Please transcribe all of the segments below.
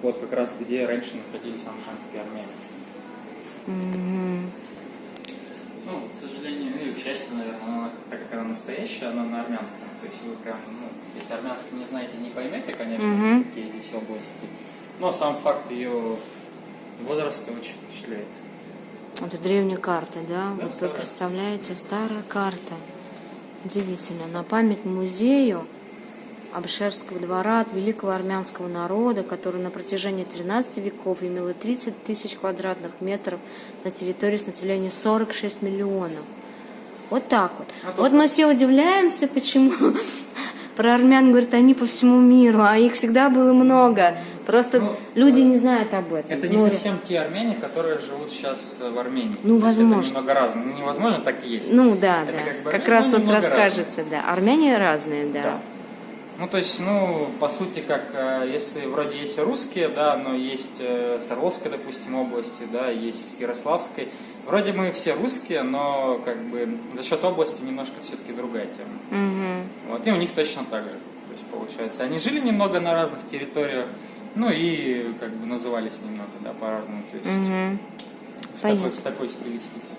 вот как раз где раньше находились амшанские армяне. Ну, к сожалению, или к счастью, наверное, она, так как она настоящая, она на армянском. То есть вы прям, ну, если армянский не знаете, не поймете, конечно, какие здесь области. Но сам факт ее возраста очень впечатляет. Это древняя карта, да? Да, Вот старая. вы представляете, старая карта. Удивительно. На память музею Абшерского двора от великого армянского народа, который на протяжении 13 веков имел 30 тысяч квадратных метров на территории с населением 46 миллионов. Вот так вот. Вот мы все удивляемся, почему про армян говорят, они по всему миру, а их всегда было много. Просто люди не знают об этом. Это не совсем те армяне, которые живут сейчас в Армении. Ну, то есть возможно. это немного разное. Ну, невозможно, так и есть. Ну да, Это да. бы Как раз ну, вот немного расскажется, да. Армяне разные, да. Да. Ну, то есть, ну, по сути, как, если вроде есть русские, да, но есть Саровской, допустим, области, да, есть Ярославской. Вроде мы все русские, но, как бы, за счет области немножко все-таки другая тема. Вот, и у них точно так же. То есть, получается, они жили немного на разных территориях, ну, и, как бы, назывались немного, да, по-разному, то есть, в такой стилистике.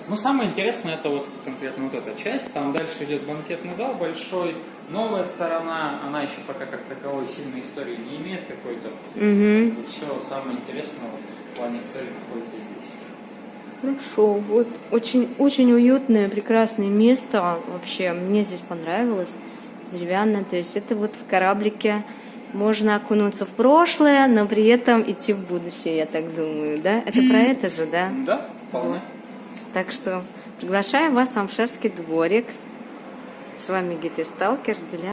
Ну, самое интересное, это вот конкретно вот эта часть. Там дальше идет банкетный зал большой. Новая сторона, она еще пока как таковой сильной истории не имеет какой-то. И все самое интересное вот, в плане истории находится здесь. Хорошо. Вот очень, очень уютное, прекрасное место. Вообще, мне здесь понравилось. Деревянное. То есть это вот в кораблике можно окунуться в прошлое, но при этом идти в будущее, я так думаю, да? Это про это же, да? Да, вполне. Так что приглашаем вас в Амшерский дворик. С вами гид и сталкер Диляна.